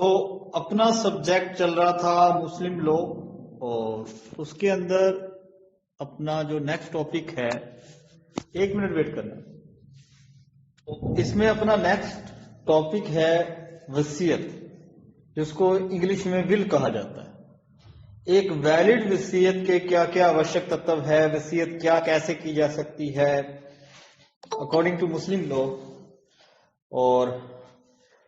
तो अपना सब्जेक्ट चल रहा था मुस्लिम लॉ और उसके अंदर अपना जो नेक्स्ट टॉपिक है, 1 मिनट वेट करना। तो इसमें अपना नेक्स्ट टॉपिक है वसीयत, जिसको इंग्लिश में विल कहा जाता है। एक वैलिड वसीयत के क्या क्या आवश्यक तत्व है, वसीयत क्या कैसे की जा सकती है अकॉर्डिंग टू मुस्लिम लॉ, और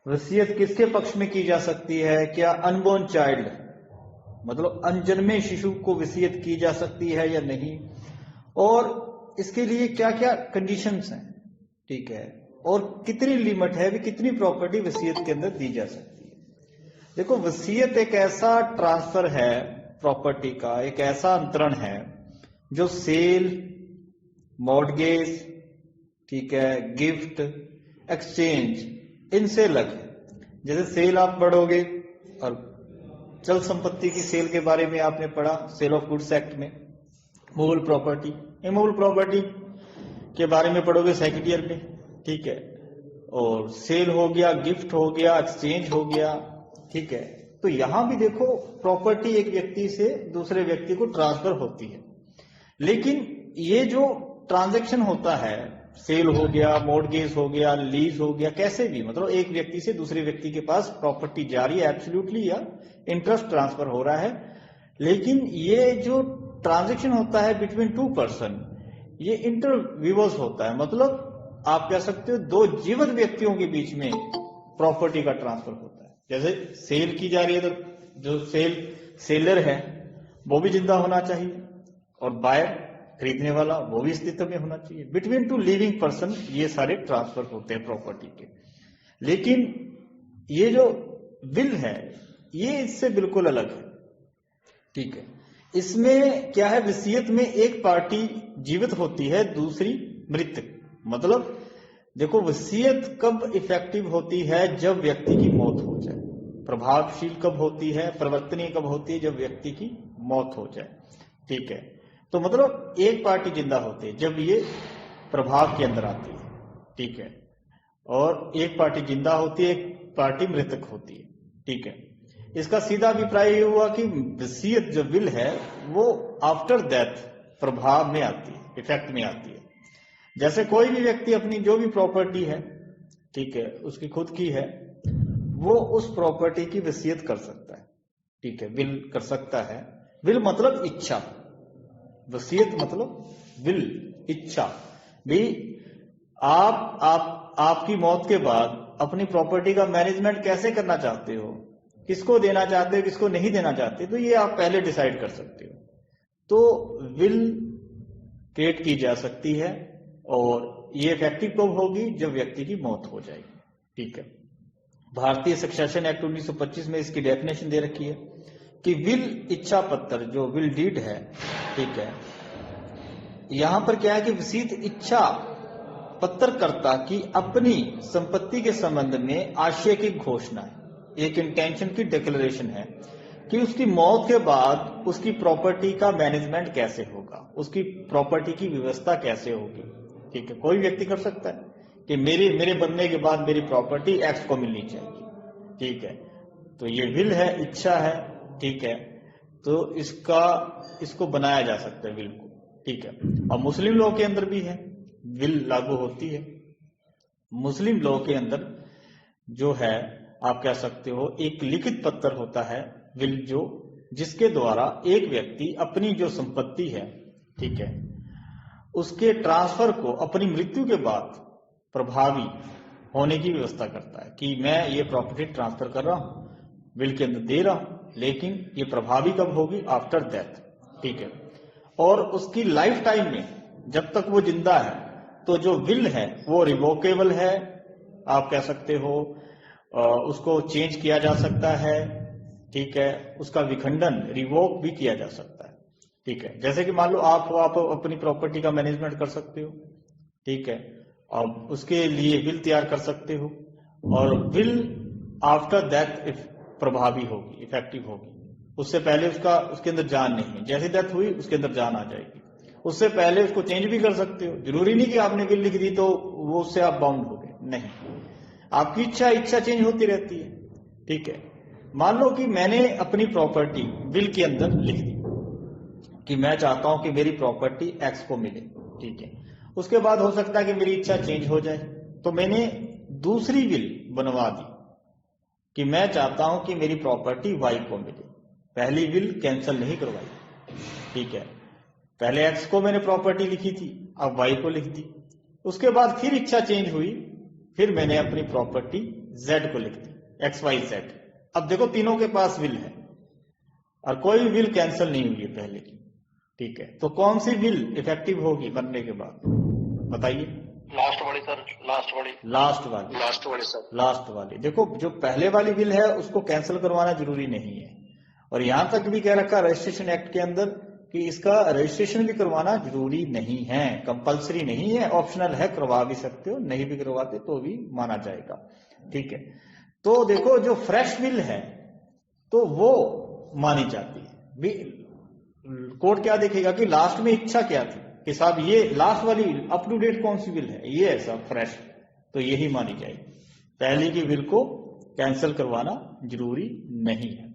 वसीयत किसके पक्ष में की जा सकती है, क्या अनबोर्न चाइल्ड मतलब अनजन्मे शिशु को वसीयत की जा सकती है या नहीं, और इसके लिए क्या क्या कंडीशंस हैं, ठीक है, और कितनी लिमिट है, भी कितनी प्रॉपर्टी वसीयत के अंदर दी जा सकती है। देखो, वसीयत एक ऐसा ट्रांसफर है प्रॉपर्टी का, एक ऐसा अंतरण है जो सेल, मॉर्गेज, ठीक है, गिफ्ट, एक्सचेंज, इनसे अलग है। जैसे सेल आप पढ़ोगे और चल संपत्ति की सेल के बारे में आपने पढ़ा सेल ऑफ गुड्स एक्ट में, मूवेबल प्रॉपर्टी, इमूवेबल प्रॉपर्टी के बारे में पढ़ोगे सेकंड ईयर में, ठीक है, और सेल हो गया, गिफ्ट हो गया, एक्सचेंज हो गया, ठीक है। तो यहां भी देखो प्रॉपर्टी एक व्यक्ति से दूसरे व्यक्ति को ट्रांसफर होती है, लेकिन ये जो ट्रांजैक्शन होता है, सेल हो गया, मॉर्गेज हो गया, लीज हो गया, कैसे भी मतलब एक व्यक्ति से दूसरे व्यक्ति के पास प्रॉपर्टी जा रही है एब्सोल्युटली, या इंटरेस्ट ट्रांसफर हो रहा है, लेकिन ये जो ट्रांजैक्शन होता है बिटवीन टू पर्सन, ये इंटरव्यूवर्स होता है, मतलब आप कह सकते हो दो जीवित व्यक्तियों के बीच में प्रॉपर्टी का ट्रांसफर होता है। जैसे सेल की जा रही है तो जो सेलर है वो भी जिंदा होना चाहिए, और बायर खरीदने वाला वो भी स्थिति में होना चाहिए। बिटवीन टू लिविंग पर्सन ये सारे ट्रांसफर होते हैं प्रॉपर्टी के। लेकिन ये जो विल है ये इससे बिल्कुल अलग है, ठीक है। इसमें क्या है, वसीयत में एक पार्टी जीवित होती है, दूसरी मृत। मतलब देखो, वसीयत कब इफेक्टिव होती है, जब व्यक्ति की मौत हो जाए। प्रभावशील कब होती है, परिवर्तनीय कब होती है, जब व्यक्ति की मौत हो जाए, ठीक है। तो मतलब एक पार्टी जिंदा होती है जब ये प्रभाव के अंदर आती है, ठीक है, और एक पार्टी जिंदा होती है, एक पार्टी मृतक होती है, ठीक है। इसका सीधा अभिप्राय ये हुआ कि वसीयत जो विल है वो आफ्टर डेथ प्रभाव में आती है, इफेक्ट में आती है। जैसे कोई भी व्यक्ति अपनी जो भी प्रॉपर्टी है, ठीक है, उसकी खुद की है, वो उस प्रॉपर्टी की वसीयत कर सकता है, ठीक है, विल कर सकता है। विल मतलब इच्छा, वसीयत मतलब विल, इच्छा भी। आपकी मौत के बाद अपनी प्रॉपर्टी का मैनेजमेंट कैसे करना चाहते हो, किसको देना चाहते हो, किसको नहीं देना चाहते, तो ये आप पहले डिसाइड कर सकते हो। तो विल क्रिएट की जा सकती है, और ये इफेक्टिव कब होगी, जब व्यक्ति की मौत हो जाएगी, ठीक है। भारतीय सक्सेशन एक्ट 1925 में इसकी डेफिनेशन दे रखी है कि विल इच्छा पत्र, जो विल डीड है, ठीक है, यहां पर क्या है कि वसीयत इच्छा पत्रकर्ता की अपनी संपत्ति के संबंध में आशय की घोषणा है, एक इंटेंशन की डिक्लेरेशन है कि उसकी मौत के बाद उसकी प्रॉपर्टी का मैनेजमेंट कैसे होगा, उसकी प्रॉपर्टी की व्यवस्था कैसे होगी, ठीक है। कोई व्यक्ति कर सकता है कि मेरे बनने के बाद मेरी प्रॉपर्टी एक्स को मिलनी चाहिए, ठीक है। तो ये विल है, इच्छा है, ठीक है। तो इसको बनाया जा सकता है विल को, ठीक है। और मुस्लिम लॉ के अंदर भी है, विल लागू होती है। मुस्लिम लॉ के अंदर जो है, आप कह सकते हो एक लिखित पत्र होता है विल, जो जिसके द्वारा एक व्यक्ति अपनी जो संपत्ति है, ठीक है, उसके ट्रांसफर को अपनी मृत्यु के बाद प्रभावी होने की व्यवस्था करता है कि मैं ये प्रॉपर्टी ट्रांसफर कर रहा हूं, विल के अंदर दे रहा हूं, लेकिन ये प्रभावी कब होगी, आफ्टर डेथ, ठीक है। और उसकी लाइफ टाइम में जब तक वो जिंदा है, तो जो विल है वो रिवोकेबल है, आप कह सकते हो, उसको चेंज किया जा सकता है, ठीक है, उसका विखंडन रिवोक भी किया जा सकता है, ठीक है। जैसे कि मान लो आप अपनी प्रॉपर्टी का मैनेजमेंट कर सकते हो, ठीक है, और उसके लिए विल तैयार कर सकते हो, और विल आफ्टर डेथ प्रभावी होगी, इफेक्टिव होगी। उससे पहले उसके अंदर जान नहीं है, जैसे डेथ हुई उसके अंदर जान आ जाएगी। उससे पहले उसको चेंज भी कर सकते हो, जरूरी नहीं कि आपने विल लिख दी तो वो उससे आप बाउंड हो गए, नहीं, आपकी इच्छा चेंज होती रहती है, ठीक है। मान लो कि मैंने अपनी प्रॉपर्टी विल के अंदर लिख दी कि मैं चाहता हूं कि मेरी प्रॉपर्टी एक्स को मिले, ठीक है। उसके बाद हो सकता है कि मेरी इच्छा चेंज हो जाए, तो मैंने दूसरी विल बनवा दी कि मैं चाहता हूं कि मेरी प्रॉपर्टी वाई को मिले। पहली विल कैंसिल नहीं करवाई, ठीक है। पहले एक्स को मैंने प्रॉपर्टी लिखी थी, अब वाई को लिख दी। उसके बाद फिर इच्छा चेंज हुई, फिर मैंने अपनी प्रॉपर्टी जेड को लिख दी, एक्स वाई जेड। अब देखो तीनों के पास विल है और कोई विल कैंसिल नहीं हुई है पहले की, ठीक है। तो कौन सी विल इफेक्टिव होगी बनने के बाद, बताइए? लास्ट वाली सर, लास्ट वाली सर, लास्ट वाली। देखो जो पहले वाली विल है उसको कैंसिल करवाना जरूरी नहीं है, और यहां तक भी कह रखा रजिस्ट्रेशन एक्ट के अंदर कि इसका रजिस्ट्रेशन भी करवाना जरूरी नहीं है, कंपलसरी नहीं है, ऑप्शनल है, करवा भी सकते हो, नहीं भी करवाते तो भी माना जाएगा, ठीक है। तो देखो जो फ्रेश विल है तो वो मानी जाती है। कोर्ट क्या देखेगा कि लास्ट में इच्छा क्या थी, कि साहब ये लास्ट वाली अप टू डेट कौन सी विल है, ये है सब फ्रेश, तो यही मानी जाएगी। पहले की विल को कैंसिल करवाना जरूरी नहीं है,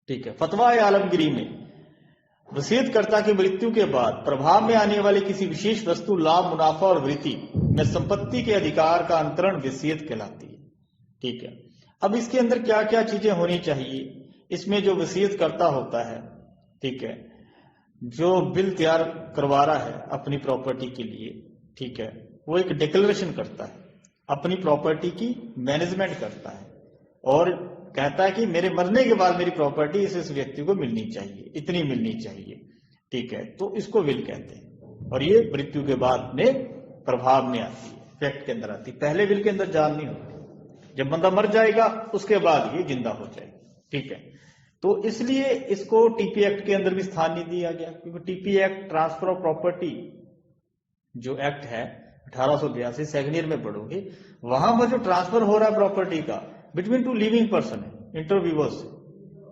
ठीक है। फतवा आलमगिरी में वसीयतकर्ता की मृत्यु के बाद प्रभाव में आने वाली किसी विशेष वस्तु, लाभ, मुनाफा और वृत्ति में संपत्ति के अधिकार का अंतरण वसीयत कहलाती है, ठीक है। अब इसके अंदर क्या क्या चीजें होनी चाहिए, इसमें जो वसीयत करता होता है, ठीक है, जो बिल तैयार करवा रहा है अपनी प्रॉपर्टी के लिए, ठीक है, वो एक डिक्लेरेशन करता है, अपनी प्रॉपर्टी की मैनेजमेंट करता है और कहता है कि मेरे मरने के बाद मेरी प्रॉपर्टी इस व्यक्ति को मिलनी चाहिए, इतनी मिलनी चाहिए, ठीक है। तो इसको विल कहते हैं, और ये मृत्यु के बाद में प्रभाव में आती है, इफेक्ट के अंदर आती है। पहले विल के अंदर जान नहीं होती, जब बंदा मर जाएगा उसके बाद ये जिंदा हो जाएगा, ठीक है। तो इसलिए इसको टीपी एक्ट के अंदर भी स्थान नहीं दिया गया, क्योंकि TP act transfer of property जो एक्ट है 1882, सेकेंड ईयर में पढ़ोगे, वहां पर जो ट्रांसफर हो रहा है प्रॉपर्टी का बिटवीन टू लिविंग पर्सन है, इंटरव्यूवर्स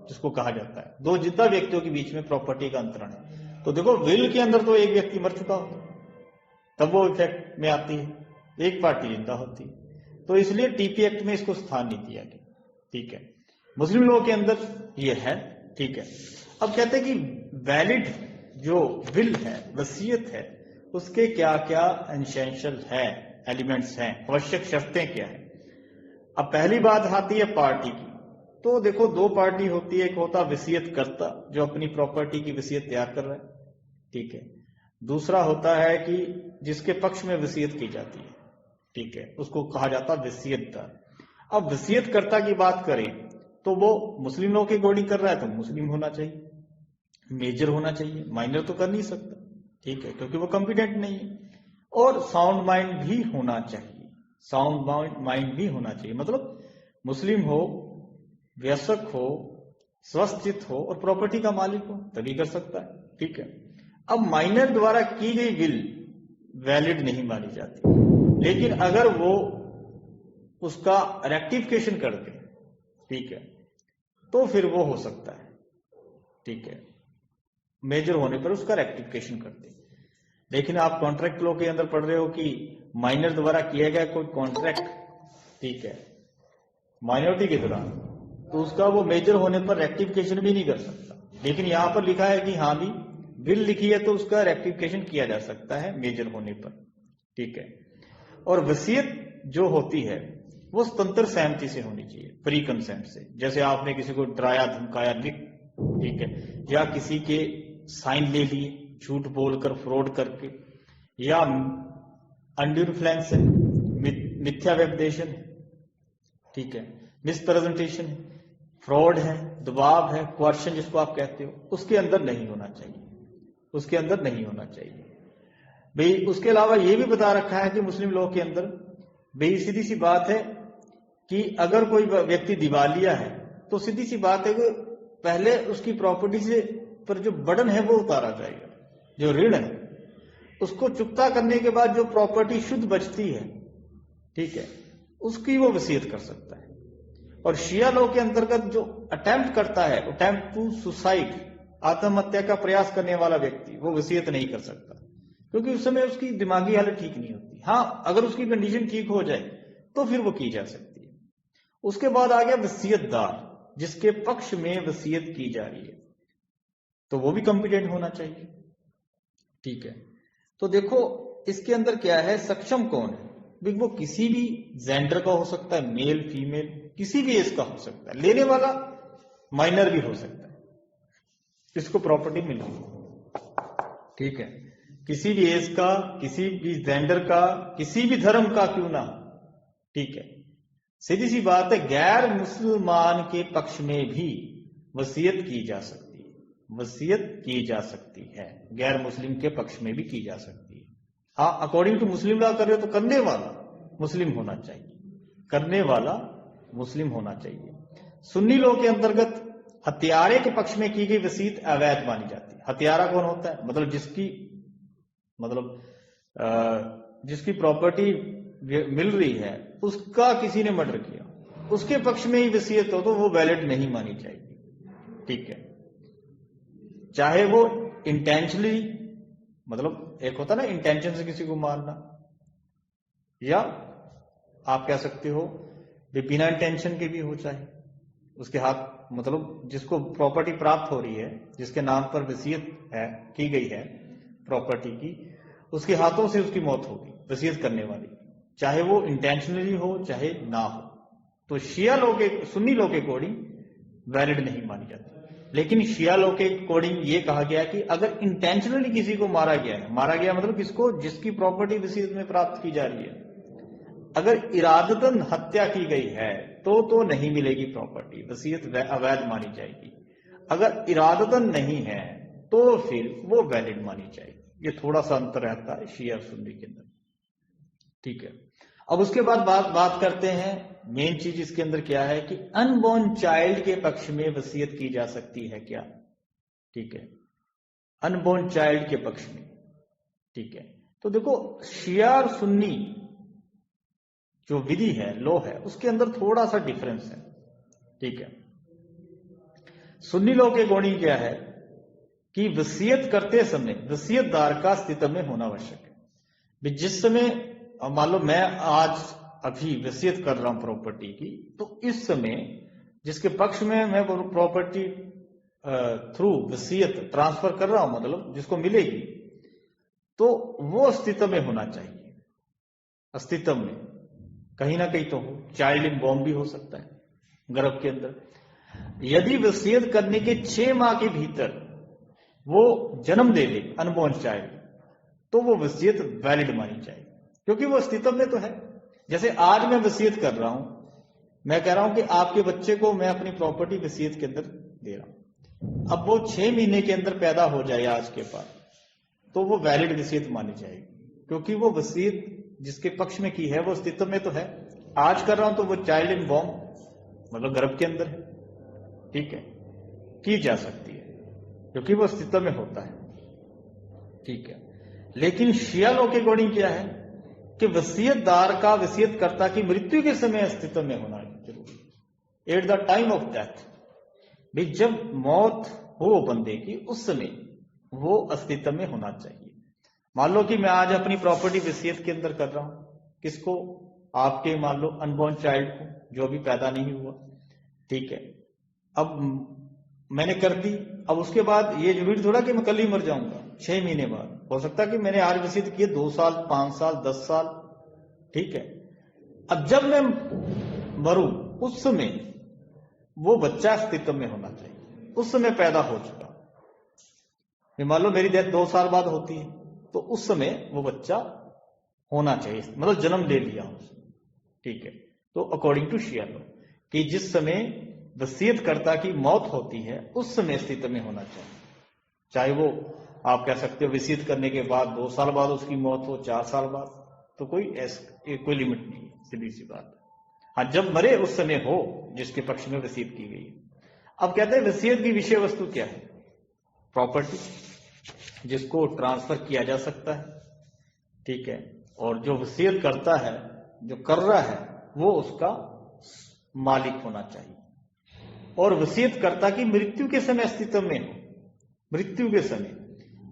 जिसको कहा जाता है, दो जिंदा व्यक्तियों के बीच में प्रॉपर्टी का अंतरण है। तो देखो विल के अंदर तो एक व्यक्ति मर चुका होता तब वो इफेक्ट में आती है, एक पार्टी जिंदा होती है, तो इसलिए टीपी एक्ट में इसको स्थान नहीं दिया गया, ठीक है। मुस्लिम लॉ के अंदर ये है, ठीक है। अब कहते हैं कि वैलिड जो विल है, वसीयत है, उसके क्या क्या एसेंशियल है, एलिमेंट्स हैं, आवश्यक शर्तें क्या है। अब पहली बात आती है पार्टी की। तो देखो दो पार्टी होती है, एक होता वसीयत करता जो अपनी प्रॉपर्टी की वसीयत तैयार कर रहा है, ठीक है। दूसरा होता है कि जिसके पक्ष में वसीयत की जाती है, ठीक है, उसको कहा जाता है वसीयतदार। अब वसीयतकर्ता की बात करें तो वो मुस्लिम लॉ के अकॉर्डिंग कर रहा है तो मुस्लिम होना चाहिए, मेजर होना चाहिए, माइनर तो कर नहीं सकता, ठीक है, क्योंकि वो कॉम्पिटेंट नहीं है। और साउंड माइंड भी होना चाहिए, साउंड माइंड भी होना चाहिए, मतलब मुस्लिम हो, वयस्क हो, स्वस्थित हो और प्रॉपर्टी का मालिक हो, तभी कर सकता है, ठीक है। अब माइनर द्वारा की गई विल वैलिड नहीं मानी जाती, लेकिन अगर वो उसका रेक्टिफिकेशन कर दे, ठीक है, तो फिर वो हो सकता है, ठीक है, मेजर होने पर उसका रेक्टिफिकेशन कर दे। लेकिन आप कॉन्ट्रैक्ट लॉ के अंदर पढ़ रहे हो कि माइनर द्वारा किया गया कोई कॉन्ट्रैक्ट, ठीक है, माइनॉरिटी के दौरान, तो उसका वो मेजर होने पर रेक्टिफिकेशन भी नहीं कर सकता। लेकिन यहां पर लिखा है कि हाँ भी विल लिखी है तो उसका रेक्टिफिकेशन किया जा सकता है मेजर होने पर, ठीक है। और वसीयत जो होती है वो स्वतंत्र सहमति से होनी चाहिए, फ्री कंसेंट से। जैसे आपने किसी को डराया, धमकाया, ठीक है, या किसी के साइन ले लिए झूठ बोलकर, फ्रॉड करके, या अंडर इन्फ्लुएंस है, मिथ्या व्यपदेशन है, ठीक है, मिसप्रेजेंटेशन है, फ्रॉड है, दबाव है, क्वेश्चन जिसको आप कहते हो, उसके अंदर नहीं होना चाहिए, उसके अंदर नहीं होना चाहिए भाई। उसके अलावा यह भी बता रखा है कि मुस्लिम लॉ के अंदर भाई सीधी सी बात है कि अगर कोई व्यक्ति दिवालिया है तो सीधी सी बात है कि पहले उसकी प्रॉपर्टी से पर जो बर्डन है वो उतारा जाएगा, जो ऋण है उसको चुकता करने के बाद जो प्रॉपर्टी शुद्ध बचती है, ठीक है, उसकी वो वसीयत कर सकता है। और शिया लॉ के अंतर्गत जो अटेम्प्ट करता है, अटेम्प्ट टू सुसाइड, आत्महत्या का प्रयास करने वाला व्यक्ति, वो वसीयत नहीं कर सकता, क्योंकि उस समय उसकी दिमागी हालत ठीक नहीं होती। हाँ, अगर उसकी कंडीशन ठीक हो जाए तो फिर वो की जा सकती है। उसके बाद आ गया वसीयतदार, जिसके पक्ष में वसीयत की जा रही है, तो वो भी कॉम्पिटेंट होना चाहिए। ठीक है, तो देखो इसके अंदर क्या है, सक्षम कौन है? भी वो किसी भी जेंडर का हो सकता है, मेल फीमेल किसी भी एज का हो सकता है, लेने वाला माइनर भी हो सकता है, इसको प्रॉपर्टी मिल रही है। ठीक है, किसी भी एज का, किसी भी जेंडर का, किसी भी धर्म का क्यों ना। ठीक है, सीधी सी बात है, गैर मुसलमान के पक्ष में भी वसीयत की जा सकती है, वसीयत की जा सकती है, गैर मुस्लिम के पक्ष में भी की जा सकती है। हाँ, अकॉर्डिंग टू मुस्लिम लॉ कर रहे हो तो करने वाला मुस्लिम होना चाहिए, करने वाला मुस्लिम होना चाहिए। सुन्नी लॉ के अंतर्गत हत्यारे के पक्ष में की गई वसीयत अवैध मानी जाती है। हत्यारा कौन होता है? मतलब जिसकी प्रॉपर्टी मिल रही है, उसका किसी ने मर्डर किया, उसके पक्ष में ही वसीयत हो तो वो वैलिड नहीं मानी जाएगी। ठीक है, चाहे वो इंटेंशनली, मतलब एक होता ना इंटेंशन से किसी को मारना, या आप कह सकते हो बिना इंटेंशन के भी हो, चाहे उसके हाथ, मतलब जिसको प्रॉपर्टी प्राप्त हो रही है, जिसके नाम पर वसीयत है की गई है प्रॉपर्टी की, उसके हाथों से उसकी मौत होगी, वसीयत करने वाली, चाहे वो इंटेंशनली हो चाहे ना हो, तो शिया लोग के, सुन्नी लोग के अकॉर्डिंग वैलिड नहीं मानी जाती। लेकिन शिया लोग के अकॉर्डिंग ये कहा गया कि अगर इंटेंशनली किसी को मारा गया है, मारा गया मतलब किसको, जिसकी प्रॉपर्टी वसीयत में प्राप्त की जा रही है, अगर इरादतन हत्या की गई है तो नहीं मिलेगी प्रॉपर्टी, वसीयत अवैध मानी जाएगी। अगर इरादतन नहीं है तो फिर वो वैलिड मानी जाएगी। ये थोड़ा सा अंतर रहता है शिया और सुन्नी के अंदर। ठीक है, अब उसके बाद बात करते हैं, मेन चीज इसके अंदर क्या है कि अनबॉर्न चाइल्ड के पक्ष में वसीयत की जा सकती है क्या? ठीक है, अनबॉर्न चाइल्ड के पक्ष में। ठीक है, तो देखो शिया और सुन्नी जो विधि है, लॉ है, उसके अंदर थोड़ा सा डिफरेंस है। ठीक है, सुन्नी लॉ के अकॉर्डिंग क्या है कि वसीयत करते समय वसीयतदार का अस्तित्व में होना आवश्यक है। जिस समय मान लो मैं आज अभी वसीयत कर रहा हूं प्रॉपर्टी की, तो इस समय जिसके पक्ष में मैं प्रॉपर्टी थ्रू वसीयत ट्रांसफर कर रहा हूं, मतलब जिसको मिलेगी, तो वो अस्तित्व में होना चाहिए। अस्तित्व में कहीं ना कहीं तो हो, चाइल्ड इन वॉम्ब भी हो सकता है, गर्भ के अंदर। यदि वसीयत करने के 6 माह के भीतर वो जन्म दे ले अनबॉर्न चाइल्ड, तो वो वसीयत वैलिड मानी जाएगी, क्योंकि वो अस्तित्व में तो है। जैसे आज मैं वसीयत कर रहा हूं, मैं कह रहा हूं कि आपके बच्चे को मैं अपनी प्रॉपर्टी वसीयत के अंदर दे रहा हूं, अब वो 6 महीने के अंदर पैदा हो जाए आज के पास, तो वो वैलिड वसीयत मानी जाएगी, क्योंकि वो वसीयत जिसके पक्ष में की है वो अस्तित्व में तो है। आज कर रहा हूं तो वो चाइल्ड इन वॉम्ब, मतलब गर्भ के अंदर है। ठीक है, की जा सकती है क्योंकि वो अस्तित्व में होता है। ठीक है, लेकिन शिया लॉ के अकॉर्डिंग क्या है कि वसीयतदार का वसीयतकर्ता की मृत्यु के समय अस्तित्व में होना जरूरी, at the time of death. भी जब मौत हो बंदे की, उस समय वो अस्तित्व में होना चाहिए। मान लो कि मैं आज अपनी प्रॉपर्टी वसीयत के अंदर कर रहा हूं, किसको? आपके मान लो अनबॉर्न चाइल्ड को, जो अभी पैदा नहीं हुआ। ठीक है, अब मैंने कर दी, अब उसके बाद ये जरूरी थोड़ा कि मैं कल ही मर जाऊंगा, 6 महीने बाद हो सकता है कि मैंने आज वसीयत की 2 साल, 5 साल, 10 साल। ठीक है, अब जब मैं मरूं उस समय वो बच्चा अस्तित्व में होना चाहिए, उस समय पैदा हो चुका। मान लो मेरी डेथ 2 साल बाद होती है, तो उस समय वो बच्चा होना चाहिए, मतलब जन्म ले लिया उसने। ठीक है, तो अकॉर्डिंग टू शिया लॉ कि जिस समय वसीयतकर्ता की मौत होती है उस समय अस्तित्व में होना चाहिए, चाहे वो आप कह सकते हो वसीयत करने के बाद 2 साल बाद उसकी मौत हो, 4 साल बाद, तो कोई लिमिट नहीं है, सीधी सी बात है। हाँ, जब मरे उस समय हो जिसके पक्ष में वसीयत की गई है। अब कहते हैं वसीयत की विषय वस्तु क्या है? प्रॉपर्टी, जिसको ट्रांसफर किया जा सकता है। ठीक है, और जो वसीयत करता है, जो कर रहा है, वो उसका मालिक होना चाहिए। और वसीयतकर्ता की मृत्यु के समय अस्तित्व में हो, मृत्यु के समय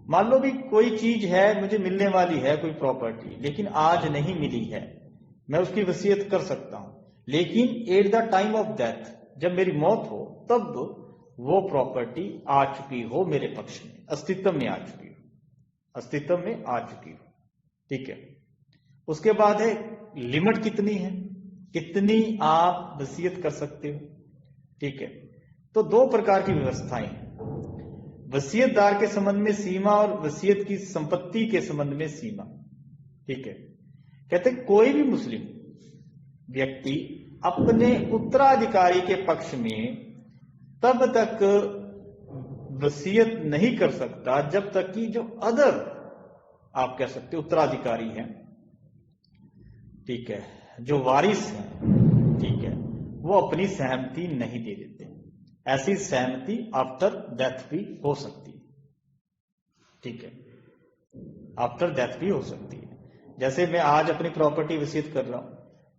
मान लो भी कोई चीज है मुझे मिलने वाली है, कोई प्रॉपर्टी, लेकिन आज नहीं मिली है, मैं उसकी वसीयत कर सकता हूं, लेकिन at the time of death जब मेरी मौत हो तब वो प्रॉपर्टी आ चुकी हो मेरे पक्ष में, अस्तित्व में आ चुकी हो, अस्तित्व में आ चुकी हो। ठीक है। उसके बाद है लिमिट कितनी है, कितनी आप वसीयत कर सकते हो। ठीक है। तो दो प्रकार की व्यवस्थाएं हैं, वसीयतदार के संबंध में सीमा और वसीयत की संपत्ति के संबंध में सीमा। ठीक है। कहते कोई भी मुस्लिम व्यक्ति अपने उत्तराधिकारी के पक्ष में तब तक वसीयत नहीं कर सकता जब तक कि जो अदर आप कह सकते हो उत्तराधिकारी हैं, ठीक है, जो वारिस हैं, ठीक है, वो अपनी सहमति नहीं दे देते। ऐसी सहमति आफ्टर डेथ भी हो सकती है। ठीक है, आफ्टर डेथ भी हो सकती है। जैसे मैं आज अपनी प्रॉपर्टी वसीयत कर रहा हूं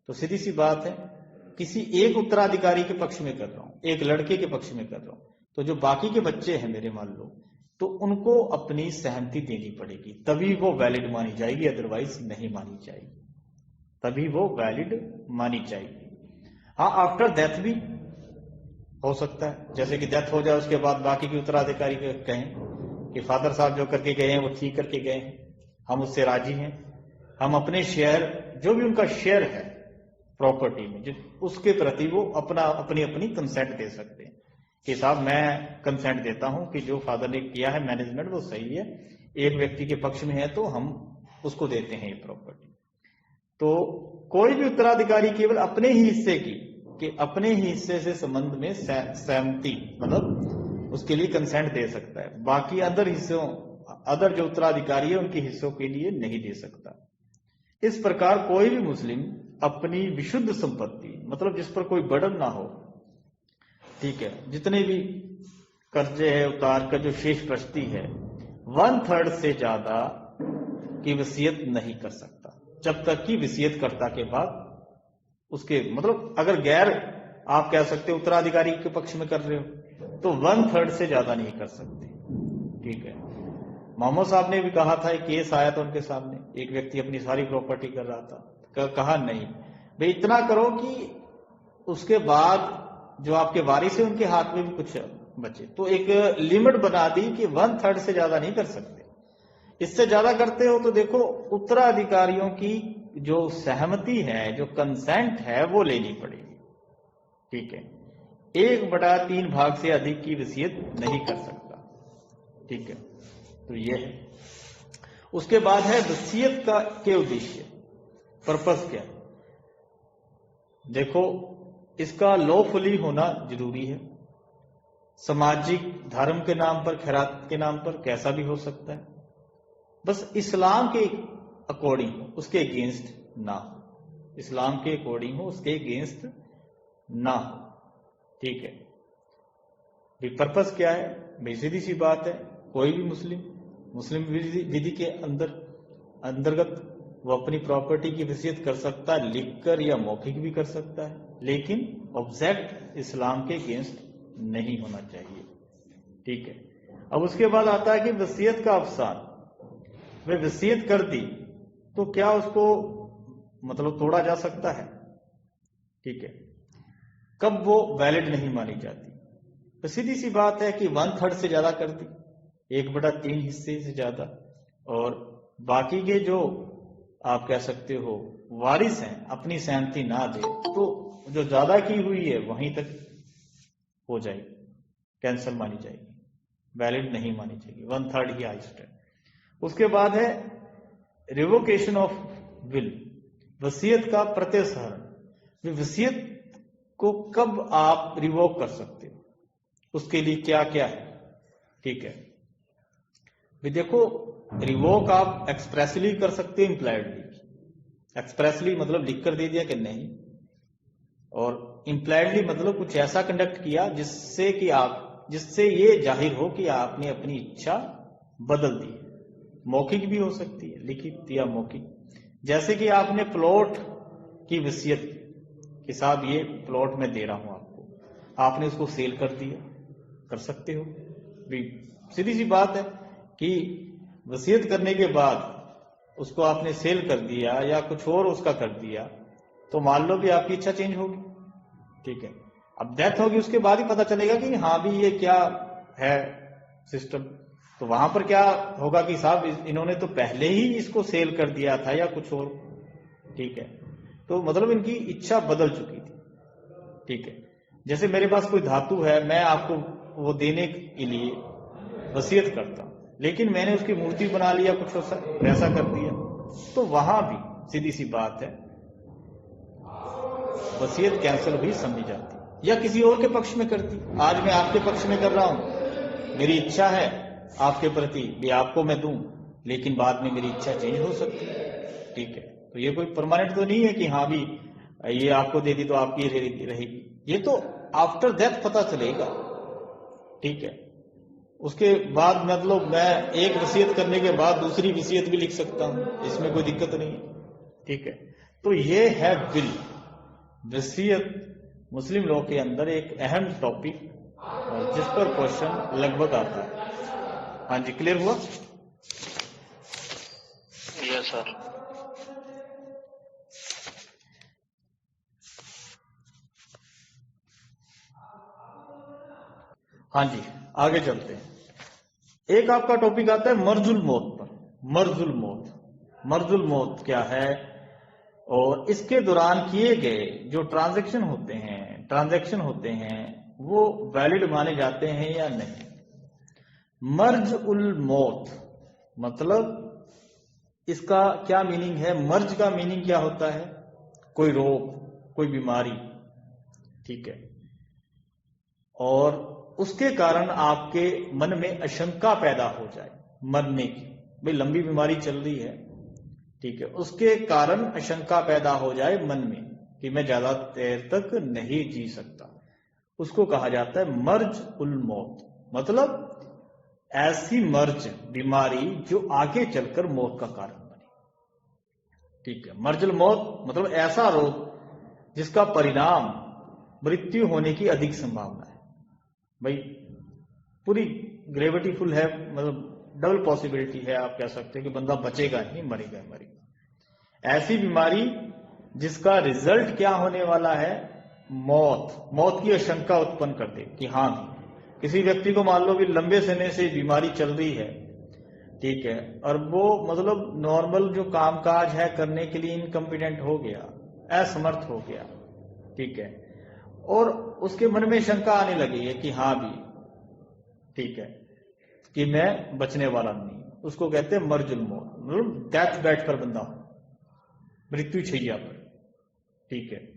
तो सीधी सी बात है किसी एक उत्तराधिकारी के पक्ष में कर रहा हूं, एक लड़के के पक्ष में कर रहा हूं, तो जो बाकी के बच्चे हैं मेरे मान लो, तो उनको अपनी सहमति देनी पड़ेगी, तभी वो वैलिड मानी जाएगी, अदरवाइज नहीं मानी जाएगी, तभी वो वैलिड मानी जाएगी। हाँ, आफ्टर डेथ भी हो सकता है, जैसे कि डेथ हो जाए उसके बाद बाकी के उत्तराधिकारी कहें कि फादर साहब जो करके गए हैं वो ठीक करके गए हैं, हम उससे राजी हैं, हम अपने शेयर, जो भी उनका शेयर है प्रॉपर्टी में, उसके प्रति वो अपनी कंसेंट दे सकते हैं कि साहब मैं कंसेंट देता हूं कि जो फादर ने किया है मैनेजमेंट वो सही है, एक व्यक्ति के पक्ष में है तो हम उसको देते हैं ये प्रॉपर्टी। तो कोई भी उत्तराधिकारी केवल अपने ही हिस्से की, कि अपने ही हिस्से से संबंध में सहमति मतलब उसके लिए कंसेंट दे सकता है, बाकी अदर जो उत्तराधिकारी है उनके हिस्सों के लिए नहीं दे सकता। इस प्रकार कोई भी मुस्लिम अपनी विशुद्ध संपत्ति, मतलब जिस पर कोई बर्डन ना हो, ठीक है, जितने भी कर्जे है उतार का जो शेष बचती है, 1/3 से ज्यादा की वसीयत नहीं कर सकता, जब तक कि वसीयतकर्ता के बाद उसके, मतलब अगर गैर आप कह सकते उत्तराधिकारी के पक्ष में कर रहे हो तो 1/3 से ज्यादा नहीं कर सकते। ठीक है। मोहम्मद साहब ने भी कहा था, एक केस आया था उनके सामने, एक व्यक्ति अपनी सारी प्रॉपर्टी कर रहा था, कहा नहीं भाई इतना करो कि उसके बाद जो आपके वारिस है उनके हाथ में भी कुछ बचे, तो एक लिमिट बना दी कि 1/3 से ज्यादा नहीं कर सकते। इससे ज्यादा करते हो तो देखो उत्तराधिकारियों की जो सहमति है, जो कंसेंट है, वो लेनी पड़ेगी। ठीक है। 1/3 भाग से अधिक की वसीयत नहीं कर सकता। ठीक है। तो ये है। उसके बाद है वसीयत का के उद्देश्य, पर्पस क्या। देखो इसका लॉफुली होना जरूरी है, सामाजिक धर्म के नाम पर, खैरात के नाम पर कैसा भी हो सकता है, बस इस्लाम के अकॉर्डिंग हो, उसके अगेंस्ट ना हो, इस्लाम के अकॉर्डिंग हो, उसके अगेंस्ट ना हो। ठीक है। भी पर्पस क्या है भाई, सीधी सी बात है, कोई भी मुस्लिम विधि के अंतर्गत वो अपनी प्रॉपर्टी की वसीयत कर सकता है, लिखकर या मौखिक भी कर सकता है, लेकिन ऑब्जेक्ट इस्लाम के अगेंस्ट नहीं होना चाहिए। ठीक है। अब उसके बाद आता है कि वसीयत का अवसान, वे वसीयत कर दी तो क्या उसको मतलब तोड़ा जा सकता है। ठीक है। कब वो वैलिड नहीं मानी जाती, तो सीधी सी बात है कि 1/3 से ज्यादा कर दी, 1/3 हिस्से से ज्यादा, और बाकी के जो आप कह सकते हो वारिस हैं अपनी सहमति ना दे, तो जो ज्यादा की हुई है वहीं तक हो जाएगी, कैंसल मानी जाएगी, वैलिड नहीं मानी जाएगी, 1/3 ही हाईएस्ट है। उसके बाद है रिवोकेशन ऑफ विल, वसीयत का प्रत्यसहरण। वसीयत को कब आप रिवोक कर सकते हो, उसके लिए क्या क्या है। ठीक है। भी देखो रिवोक आप एक्सप्रेसली कर सकते हो, इम्प्लाइडली। एक्सप्रेसली मतलब लिख कर दे दिया कि नहीं, और इम्प्लाइडली मतलब कुछ ऐसा कंडक्ट किया जिससे ये जाहिर हो कि आपने अपनी इच्छा बदल दी। मौखिक भी हो सकती है, लिखित या मौखिक। जैसे कि आपने प्लॉट की वसीयत कि साहब ये प्लॉट मैं दे रहा हूं आपको, आपने उसको सेल कर दिया, कर सकते हो। सीधी सी बात है कि वसीयत करने के बाद उसको आपने सेल कर दिया या कुछ और उसका कर दिया, तो मान लो भी आपकी इच्छा चेंज होगी। ठीक है। अब डेथ होगी उसके बाद ही पता चलेगा कि हाँ भी ये क्या है सिस्टम। तो वहां पर क्या होगा कि साहब इन्होंने तो पहले ही इसको सेल कर दिया था या कुछ और, ठीक है। तो मतलब इनकी इच्छा बदल चुकी थी, ठीक है। जैसे मेरे पास कोई धातु है, मैं आपको वो देने के लिए वसीयत करता हूं, लेकिन मैंने उसकी मूर्ति बना लिया, कुछ वैसा कर दिया, तो वहां भी सीधी सी बात है वसीयत कैंसिल भी समझी जाती है, या किसी और के पक्ष में करती। आज मैं आपके पक्ष में कर रहा हूं, मेरी इच्छा है आपके प्रति भी आपको मैं दूं, लेकिन बाद में मेरी इच्छा चेंज हो सकती है, ठीक है। तो ये कोई परमानेंट तो नहीं है कि हाँ भी ये आपको दे दी तो आपकी रहेगी, ये तो आफ्टर डेथ पता चलेगा, ठीक है। उसके बाद मतलब मैं एक वसीयत करने के बाद दूसरी वसीयत भी लिख सकता हूं, इसमें कोई दिक्कत नहीं है, ठीक है। तो ये है विल, वसीयत मुस्लिम लॉ के अंदर एक अहम टॉपिक और जिस पर क्वेश्चन लगभग आता है। हाँ जी, क्लियर हुआ? Yes sir. हाँ जी, आगे चलते हैं। एक आपका टॉपिक आता है मर्जुल मौत पर। मर्जुल मौत, मर्जुल मौत क्या है और इसके दौरान किए गए जो ट्रांजैक्शन होते हैं वो वैलिड माने जाते हैं या नहीं। मर्ज उल मौत मतलब इसका क्या मीनिंग है? मर्ज का मीनिंग क्या होता है? कोई रोग, कोई बीमारी, ठीक है, और उसके कारण आपके मन में आशंका पैदा हो जाए मरने की, भाई लंबी बीमारी चल रही है, ठीक है, उसके कारण आशंका पैदा हो जाए मन में कि मैं ज्यादा देर तक नहीं जी सकता, उसको कहा जाता है मर्ज उल मौत। मतलब ऐसी मर्ज बीमारी जो आगे चलकर मौत का कारण बने, ठीक है। मर्जुल मौत मतलब ऐसा रोग जिसका परिणाम मृत्यु होने की अधिक संभावना है, भाई पूरी ग्रेविटी फुल है, मतलब डबल पॉसिबिलिटी है, आप कह सकते हैं कि बंदा बचेगा नहीं, मरेगा। ऐसी बीमारी जिसका रिजल्ट क्या होने वाला है? मौत की आशंका उत्पन्न कर दे कि हाँ किसी व्यक्ति को मान लो कि लंबे समय से बीमारी चल रही है, ठीक है, और वो मतलब नॉर्मल जो कामकाज है करने के लिए इनकम्पिटेंट हो गया, असमर्थ हो गया, ठीक है, और उसके मन में शंका आने लगी है कि हाँ भी ठीक है कि मैं बचने वाला नहीं, उसको कहते हैं मर्जुल मौत, मतलब डेथ बेड पर बंदा हो, मृत्यु छैया पर, ठीक है।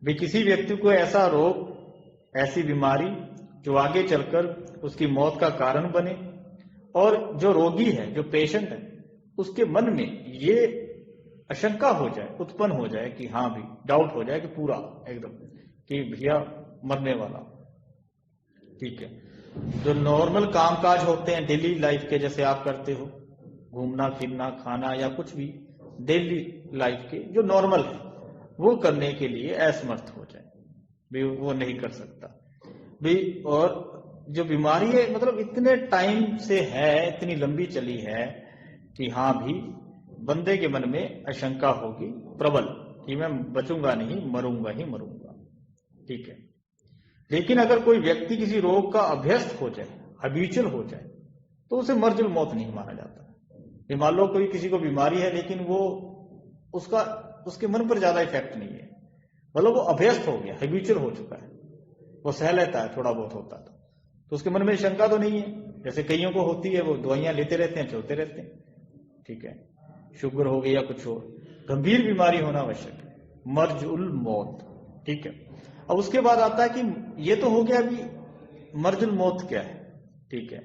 भी किसी व्यक्ति को ऐसा रोग, ऐसी बीमारी जो आगे चलकर उसकी मौत का कारण बने, और जो रोगी है, जो पेशेंट है, उसके मन में ये आशंका हो जाए, उत्पन्न हो जाए कि हाँ भी डाउट हो जाए कि पूरा एकदम कि भैया मरने वाला, ठीक है। जो नॉर्मल कामकाज होते हैं डेली लाइफ के, जैसे आप करते हो, घूमना फिरना खाना या कुछ भी डेली लाइफ के जो नॉर्मल है, वो करने के लिए असमर्थ हो जाए, भी वो नहीं कर सकता भी। और जो बीमारी है मतलब इतने टाइम से है, इतनी लंबी चली है कि हाँ भी बंदे के मन में आशंका होगी प्रबल कि मैं बचूंगा नहीं, मरूंगा ही मरूंगा, ठीक है। लेकिन अगर कोई व्यक्ति किसी रोग का अभ्यस्त हो जाए, हैबिचुअल हो जाए, तो उसे मर्जुल मौत नहीं माना जाता। मान लो कोई किसी को बीमारी है लेकिन वो उसके मन पर ज्यादा इफेक्ट नहीं है, मतलब वो अभ्यस्त हो गया, हैबिचुअल हो चुका है, वो सह लेता है, थोड़ा बहुत होता तो उसके मन में शंका तो नहीं है। जैसे कईयों को होती है, वो दवाइयां लेते रहते हैं, चलते रहते हैं, ठीक है, शुगर हो गई या कुछ और गंभीर बीमारी होना आवश्यक है, मर्ज उल मौत, ठीक है। अब उसके बाद आता है कि ये तो हो गया अभी मर्जुल मौत क्या है, ठीक है,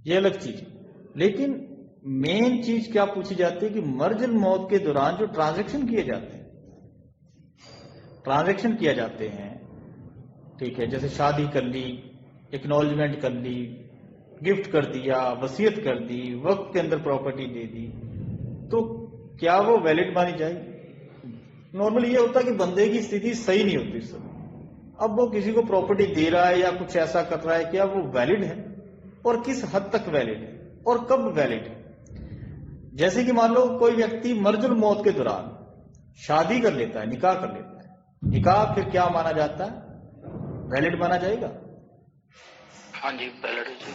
ये अलग चीज। लेकिन मेन चीज क्या पूछी जाती है कि मर्जुल मौत के दौरान जो ट्रांजैक्शन किए जाते हैं, ठीक है, जैसे शादी कर ली, एक्नॉलेजमेंट कर ली, गिफ्ट कर दिया, वसीयत कर दी, वक्त के अंदर प्रॉपर्टी दे दी, तो क्या वो वैलिड मानी जाएगी? नॉर्मली ये होता है कि बंदे की स्थिति सही नहीं होती इस समय, अब वो किसी को प्रॉपर्टी दे रहा है या कुछ ऐसा कर रहा है, क्या वो वैलिड है और किस हद तक वैलिड है और कब वैलिड है? जैसे कि मान लो कोई व्यक्ति मर्जुल मौत के दौरान शादी कर लेता है, निकाह कर लेता है, निकाह फिर क्या माना जाता है? वैलिड माना जाएगा? हाँ जी, वैलिड है जी।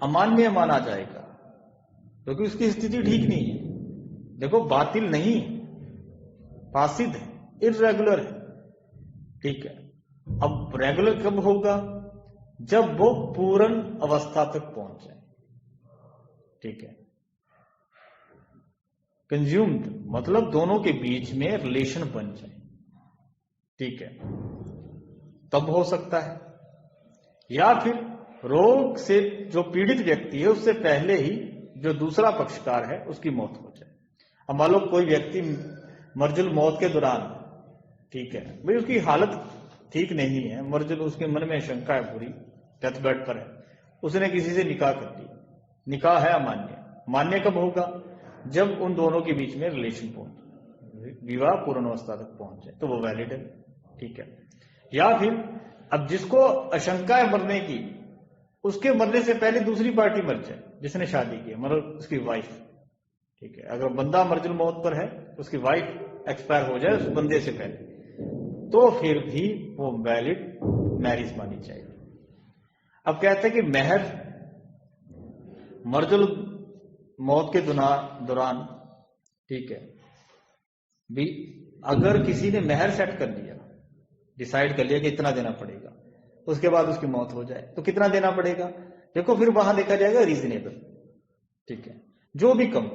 अमान्य माना जाएगा क्योंकि उसकी स्थिति ठीक नहीं है। देखो, बातिल नहीं, फासिद है, इर्रेगुलर है, ठीक है। अब रेगुलर कब होगा? जब वो पूर्ण अवस्था तक पहुंच जाए, ठीक है। कंज्यूम्ड मतलब दोनों के बीच में रिलेशन बन जाए, ठीक है, तब हो सकता है। या फिर रोग से जो पीड़ित व्यक्ति है उससे पहले ही जो दूसरा पक्षकार है उसकी मौत हो जाए। अब मान लो कोई व्यक्ति मर्जुल मौत के दौरान, ठीक है, भाई उसकी हालत ठीक नहीं है, मर्जुल, उसके मन में शंका है पूरी, डेथ बेड पर है, उसने किसी से निकाह कर लिया, निकाह है अमान्य। मान्य कब होगा? जब उन दोनों के बीच में रिलेशन पहुंचे, विवाह पूर्णावस्था तक पहुंच जाए, तो वो वैलिड है, ठीक है। या फिर अब जिसको आशंका है मरने की, उसके मरने से पहले दूसरी पार्टी मर जाए, जिसने शादी की, मतलब उसकी वाइफ, ठीक है। अगर बंदा मर्जुल मौत पर है, उसकी वाइफ एक्सपायर हो जाए उस बंदे से पहले, तो फिर भी वो वैलिड मैरिज मानी जाएगी। अब कहते हैं कि महर मर्जुल मौत के दौरान, ठीक है, भी अगर किसी ने महर सेट कर लिया, डिसाइड कर लिया कि इतना देना पड़ेगा, उसके बाद उसकी मौत हो जाए तो कितना देना पड़ेगा? देखो, फिर वहां देखा जाएगा रीजनेबल, ठीक है, जो भी कम,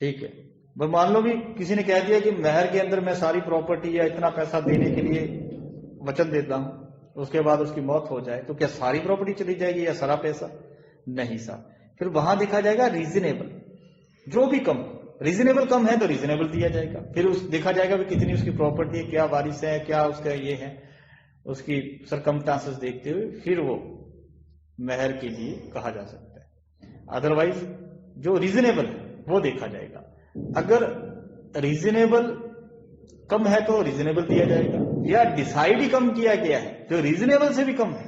ठीक है। पर मान लो भी किसी ने कह दिया कि महर के अंदर मैं सारी प्रॉपर्टी या इतना पैसा देने के लिए वचन देता हूं, उसके बाद उसकी मौत हो जाए, तो क्या सारी प्रॉपर्टी चली जाएगी या सारा पैसा? नहीं साहब, फिर वहां देखा जाएगा रीजनेबल, जो भी कम, रीजनेबल कम है तो रीजनेबल दिया जाएगा। फिर उस देखा जाएगा भी कितनी उसकी प्रॉपर्टी है, क्या वारिस है, क्या उसका ये है, उसकी सरकमस्टांसेस देखते हुए फिर वो महर के लिए कहा जा सकता है। अदरवाइज जो रीजनेबल है वो देखा जाएगा। अगर रीजनेबल कम है तो रीजनेबल दिया जाएगा, या डिसाइड ही कम किया गया है जो रीजनेबल से भी कम है।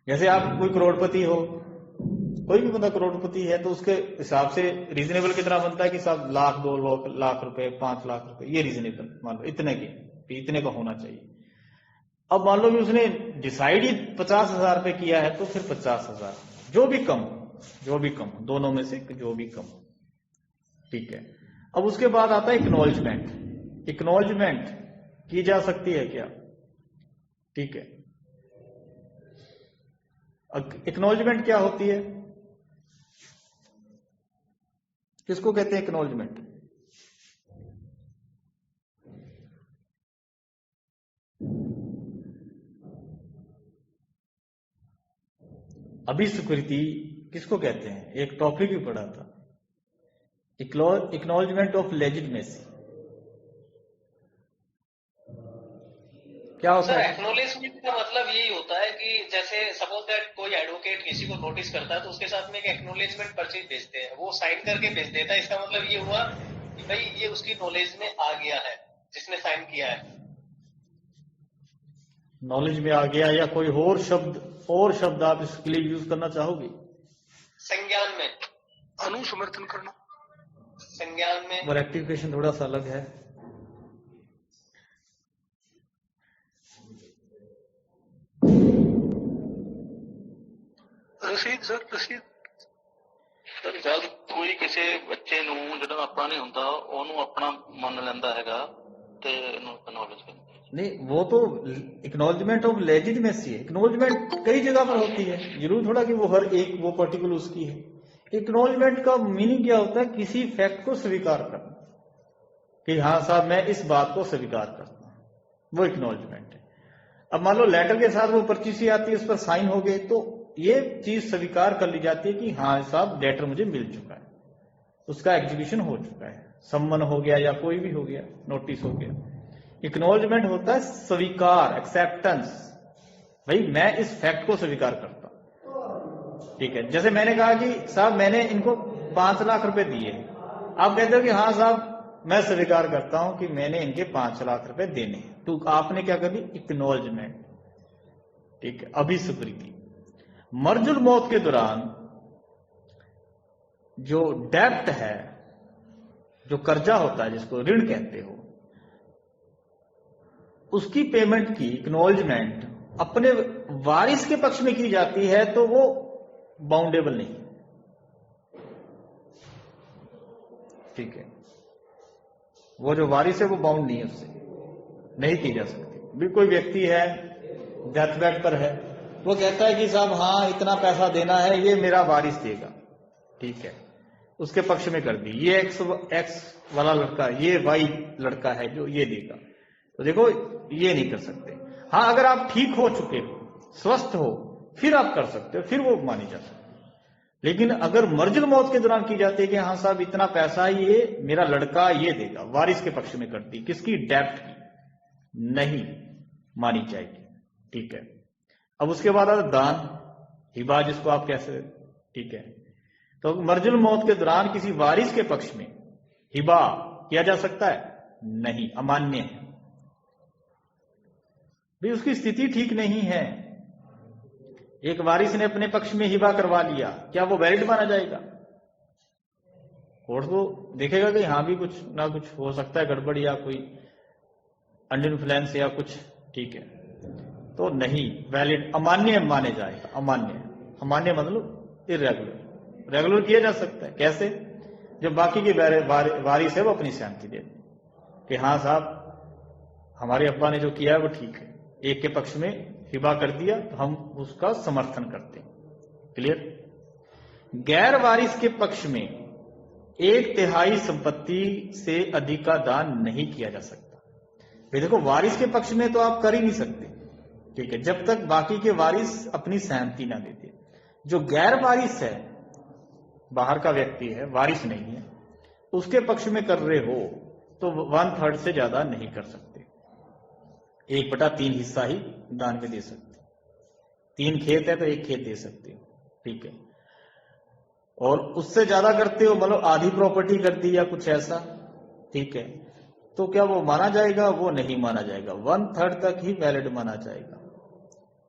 जैसे आप कोई करोड़पति हो, कोई भी बंदा करोड़पति है, तो उसके हिसाब से रीजनेबल कितना बनता है कि साहब लाख, 2 लाख रुपए, 5 लाख रुपए, ये रीजनेबल मान लो, इतने का होना चाहिए। अब मान लो भी उसने डिसाइड ही 50,000 रुपए किया है, तो फिर 50,000, जो भी कम, दोनों में से जो भी कम, ठीक है। अब उसके बाद आता है एक्नॉलेजमेंट। एक्नॉलेजमेंट की जा सकती है क्या? ठीक है। एक्नॉलेजमेंट क्या होती है? किसको कहते हैं एक्नॉलेजमेंट? अभिस्वीकृति किसको कहते हैं? एक टॉपिक भी पढ़ा था, एक्नॉलेजमेंट ऑफ लेजिटमेसी। क्या होता है? एक्नॉलेजमेंट का मतलब यही होता है कि जैसे सपोज दैट कोई एडवोकेट किसी को नोटिस करता है तो उसके साथ में एक एक्नॉलेजमेंट पर्ची भेजते हैं, वो साइन करके भेज देता है। इसका मतलब ये हुआ कि भाई ये उसकी नॉलेज में आ गया है, जिसने साइन किया है। नॉलेज में आ गया, या कोई और शब्द आप इसके लिए यूज करना चाहोगे? संज्ञान में, अनुसमर्थन करना, संज्ञान में। वो रेक्टिफिकेशन थोड़ा सा अलग है। रसीद सर, रसीद सर, जब कोई किसी बच्चे ਨੂੰ ਜਿਹੜਾ ਆਪਣਾ नहीं ਹੁੰਦਾ ਉਹਨੂੰ ਆਪਣਾ ਮੰਨ ਲੈਂਦਾ ਹੈਗਾ ਤੇ ਇਹਨੂੰ एक्नॉलेज करना। नहीं, वो तो एक्नॉलेजमेंट ऑफ लेजिटमेसी है। एक्नॉलेजमेंट कई जगह पर होती है, जरूर थोड़ा कि वो हर एक वो पर्टिकुलर उसकी है। एक्नॉलेजमेंट का मीनिंग क्या होता है? किसी फैक्ट को स्वीकार करना, कि हाँ साहब मैं इस बात को स्वीकार करता हूं, वो एक्नॉलेजमेंट है। अब मान लो लेटर के साथ वो पर्ची सी आती है, उस पर साइन हो गए, तो ये चीज स्वीकार कर ली जाती है कि हाँ साहब लेटर मुझे मिल चुका है, उसका एग्जीक्यूशन हो चुका है, सम्मन हो गया या कोई भी हो गया, नोटिस हो गया। एक्नॉलेजमेंट होता है स्वीकार, एक्सेप्टेंस, भाई मैं इस फैक्ट को स्वीकार करता हूं, ठीक है। जैसे मैंने कहा कि साहब मैंने इनको 5 लाख रुपए दिए, आप कहते हो कि हाँ साहब मैं स्वीकार करता हूं कि मैंने इनके 5 लाख रुपए देने हैं, तो आपने क्या कर दी? एक्नॉलेजमेंट, ठीक है, अभिस्वीकृति। मर्जुल मौत के दौरान जो डेब्ट है, जो कर्जा होता है जिसको ऋण कहते हो, उसकी पेमेंट की एक्नॉलेजमेंट अपने वारिस के पक्ष में की जाती है तो वो बाउंडेबल नहीं, ठीक है। वो जो वारिस है वो बाउंड नहीं है, उससे नहीं की जा सकती। भी कोई व्यक्ति है डेथ बेड पर है, वो कहता है कि साहब हाँ इतना पैसा देना है, ये मेरा वारिस देगा, ठीक है, उसके पक्ष में कर दी, ये एक्स वाला लड़का, ये वाई लड़का है जो ये देगा, तो देखो ये नहीं कर सकते। हाँ अगर आप ठीक हो चुके हो, स्वस्थ हो, फिर आप कर सकते हो, फिर वो मानी जा सकती है। लेकिन अगर मर्जुल मौत के दौरान की जाती है कि हाँ साहब इतना पैसा ये मेरा लड़का ये देगा, वारिस के पक्ष में कर दी, किसकी, डेप्ट की, नहीं मानी जाएगी, ठीक है। अब उसके बाद आता दान, हिबा जिसको आप कह सकते, ठीक है। तो मर्जुल मौत के दौरान किसी वारिस के पक्ष में हिबा किया जा सकता है? नहीं, अमान्य है। भी उसकी स्थिति ठीक नहीं है, एक वारिस ने अपने पक्ष में हिबा करवा लिया, क्या वो वैलिड माना जाएगा? कोर्ट तो देखेगा कि हाँ भी कुछ ना कुछ हो सकता है गड़बड़ या कोई अंडर इन्फ्लुएंस या कुछ, ठीक है, तो नहीं, वैलिड, अमान्य माने जाएगा। अमान्य मतलब इरेगुलर, रेगुलर किया जा सकता है। कैसे? जब बाकी के वारिस है वो अपनी सहमति दे कि हाँ साहब हमारे अब्बा ने जो किया है वो ठीक है, एक के पक्ष में हिबा कर दिया तो हम उसका समर्थन करते हैं, क्लियर। गैर वारिस के पक्ष में 1/3 संपत्ति से अधिक का दान नहीं किया जा सकता। भाई देखो, वारिस के पक्ष में तो आप कर ही नहीं सकते, ठीक है, जब तक बाकी के वारिस अपनी सहमति ना देते। जो गैर वारिस है, बाहर का व्यक्ति है, वारिस नहीं है, उसके पक्ष में कर रहे हो तो 1/3 से ज्यादा नहीं कर सकते। 1/3 हिस्सा ही दान में दे सकते। 3 खेत है तो 1 खेत दे सकते हो, ठीक है। और उससे ज्यादा करते हो, मतलब आधी प्रॉपर्टी कर दी या कुछ ऐसा, ठीक है, तो क्या वो माना जाएगा? वो नहीं माना जाएगा, 1/3 तक ही वैलिड माना जाएगा।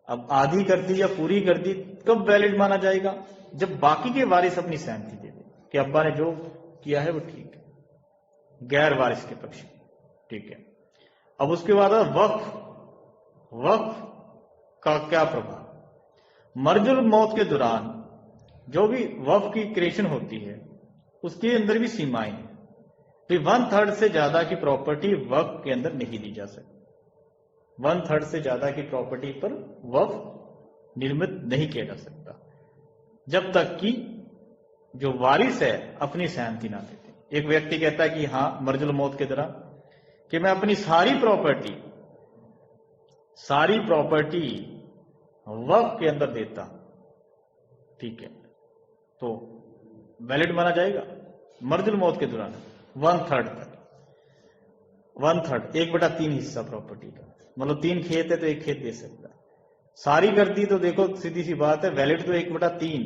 अब आधी कर दी या पूरी कर दी, कब वैलिड माना जाएगा? जब बाकी के वारिस अपनी सहमति दे दे कि अब्बा ने जो किया है वो ठीक है, गैर वारिस के पक्ष में, ठीक है। अब उसके बाद वक्फ का क्या प्रभाव? मर्जुल मौत के दौरान जो भी वक्फ की क्रिएशन होती है उसके अंदर भी सीमाएं हैं। तो 1/3 से ज्यादा की प्रॉपर्टी वक्फ के अंदर नहीं दी जा सकती। 1/3 से ज्यादा की प्रॉपर्टी पर वक्फ निर्मित नहीं किया जा सकता जब तक कि जो वारिस है अपनी सहमति ना देते। एक व्यक्ति कहता है कि हाँ मर्जुल मौत के दौरान कि मैं अपनी सारी प्रॉपर्टी वक्फ के अंदर देता, ठीक है, तो वैलिड माना जाएगा। मर्जुल मौत के दौरान 1/3 तक, 1/3 1/3 हिस्सा प्रॉपर्टी का, मतलब 3 खेत है तो 1 खेत दे सकता। सारी कर दी तो देखो सीधी सी बात है, वैलिड तो 1/3,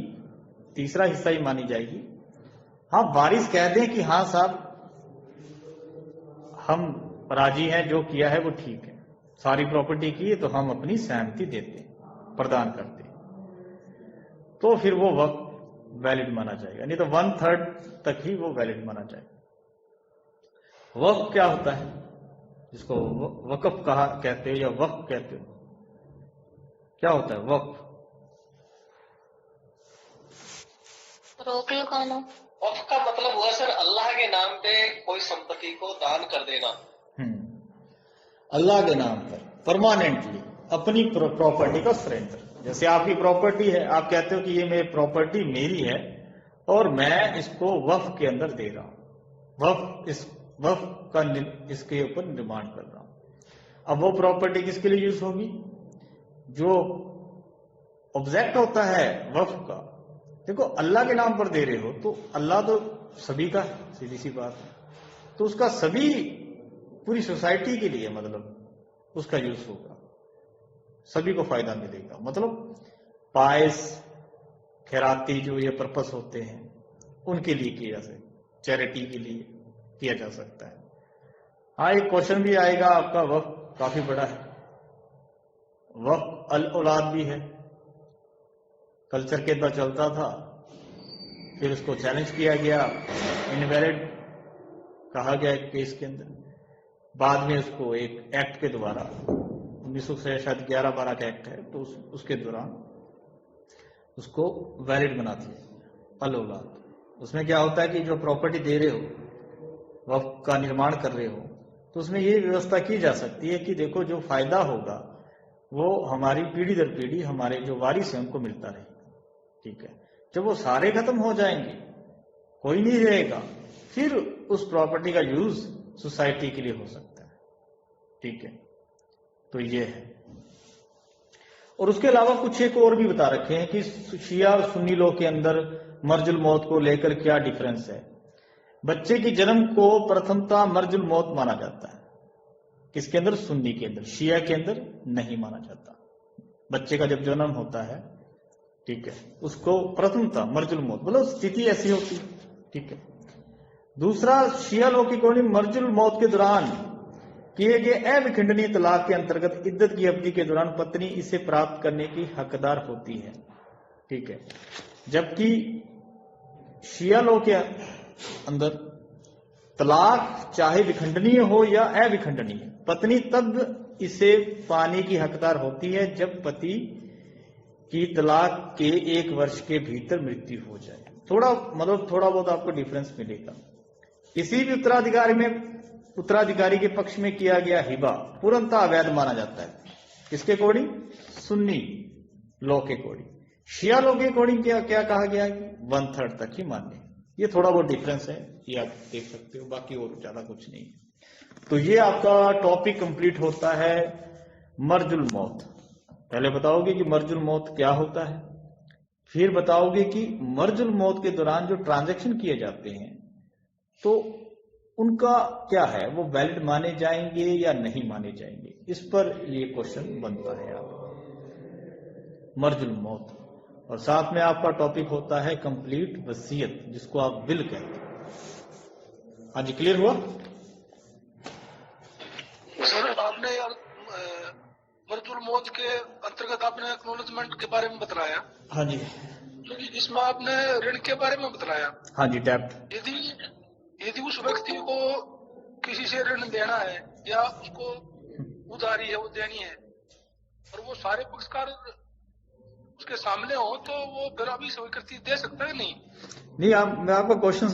तीसरा हिस्सा ही मानी जाएगी। हाँ वारिस कह दें कि हाँ साहब हम राजी हैं, जो किया है वो ठीक है, सारी प्रॉपर्टी की है तो हम अपनी सहमति देते, प्रदान करते, तो फिर वो वक्त वैलिड माना जाएगा। नहीं तो 1/3 तक ही वो वैलिड माना जाएगा। वक्फ क्या होता है, जिसको वक्फ कहा कहते हो या वक्फ कहते हो, क्या होता है वक्फ? रोक लगाना। वक्फ का मतलब हुआ सर अल्लाह के नाम पे कोई संपत्ति को दान कर देना। अल्लाह के नाम पर परमानेंटली अपनी प्रॉपर्टी का सरेंडर। जैसे आपकी प्रॉपर्टी है, आप कहते हो कि ये मेरी प्रॉपर्टी मेरी है और मैं इसको वक्फ के अंदर दे रहा हूं, वक्फ का इसके ऊपर निर्माण कर रहा हूं। अब वो प्रॉपर्टी किसके लिए यूज होगी? जो ऑब्जेक्ट होता है वक्फ का, देखो अल्लाह के नाम पर दे रहे हो तो अल्लाह तो सभी का है, सीधी सी बात है, तो उसका सभी पूरी सोसाइटी के लिए मतलब उसका यूज होगा, सभी को फायदा मिलेगा। मतलब पायस खैराती जो ये पर्पस होते हैं उनके लिए किया जा सकता, चैरिटी के लिए किया जा सकता है। हाँ एक क्वेश्चन भी आएगा आपका, वक्त काफी बड़ा है, वक्त अल औलाद भी है, कल्चर के अंदर चलता था, फिर उसको चैलेंज किया गया, इनवैलिड कहा गया एक केस के अंदर। बाद में उसको एक एक्ट के द्वारा 1911-12 का एक्ट है, तो उसके दौरान उसको वैलिड बनाती है अल औलाद। उसमें क्या होता है कि जो प्रॉपर्टी दे रहे हो, वक्फ का निर्माण कर रहे हो, तो उसमें ये व्यवस्था की जा सकती है कि देखो जो फायदा होगा वो हमारी पीढ़ी दर पीढ़ी हमारे जो वारिस हैं उनको मिलता रहेगा। ठीक है, जब वो सारे खत्म हो जाएंगे, कोई नहीं रहेगा, फिर उस प्रॉपर्टी का यूज सोसाइटी के लिए हो सकता है। ठीक है, तो ये है। और उसके अलावा कुछ एक और भी बता रखे हैं कि शिया और सुन्नी लोग के अंदर मर्जुल मौत को लेकर क्या डिफरेंस है। बच्चे की जन्म को प्रथमता मर्जुल मौत माना जाता है, किसके अंदर? सुन्नी के अंदर। शिया के अंदर नहीं माना जाता। बच्चे का जब जन्म होता है, ठीक है, उसको प्रथमता मर्जुल मौत, मतलब स्थिति ऐसी होती है। ठीक है। दूसरा, शिया लोग की अकॉर्डिंग मर्जुल मौत के दौरान किए गए अविखंडनीय तलाक के अंतर्गत इद्दत की अवधि के दौरान पत्नी इसे प्राप्त करने की हकदार होती है। ठीक है, जबकि शिया लोग के अंदर तलाक चाहे विखंडनीय हो या अविखंडनीय, पत्नी तब इसे पाने की हकदार होती है जब पति की तलाक के 1 वर्ष के भीतर मृत्यु हो जाए। थोड़ा बहुत आपको डिफरेंस मिलेगा। किसी भी उत्तराधिकारी के पक्ष में किया गया हिबा पूर्णतः अवैध माना जाता है। किसके अकॉर्डिंग? सुन्नी लॉ के अकॉर्डिंग। शिया लॉ के अकॉर्डिंग क्या कहा गया है? 1/3 तक ही मान्य। ये थोड़ा बहुत डिफरेंस है, ये आप देख सकते हो, बाकी और ज्यादा कुछ नहीं। तो ये आपका टॉपिक कंप्लीट होता है मर्जुल मौत। पहले बताओगे कि मर्जुल मौत क्या होता है, फिर बताओगे कि मर्जुल मौत के दौरान जो ट्रांजैक्शन किए जाते हैं तो उनका क्या है, वो वैलिड माने जाएंगे या नहीं माने जाएंगे। इस पर ये क्वेश्चन बनता है आप मर्जुल मौत। और साथ में आपका टॉपिक होता है कंप्लीट वसीयत, जिसको आप विल कहते हैं। हाँ जी, क्लियर हुआ? सर, आपने यार मर्जुल मौत के अंतर्गत आपने एक्नॉलेजमेंट के बारे में बताया। हाँ जी। इसमें आपने ऋण के बारे में बताया। हाँ जी, डेब्ट। यदि उस व्यक्ति को किसी से ऋण देना है या उसको उधारी है वो देनी है और वो सारे पक्षकार उसके सामने हो, तो वो फिर अभी स्वीकृति दे सकता है? नहीं, मैं आपका क्वेश्चन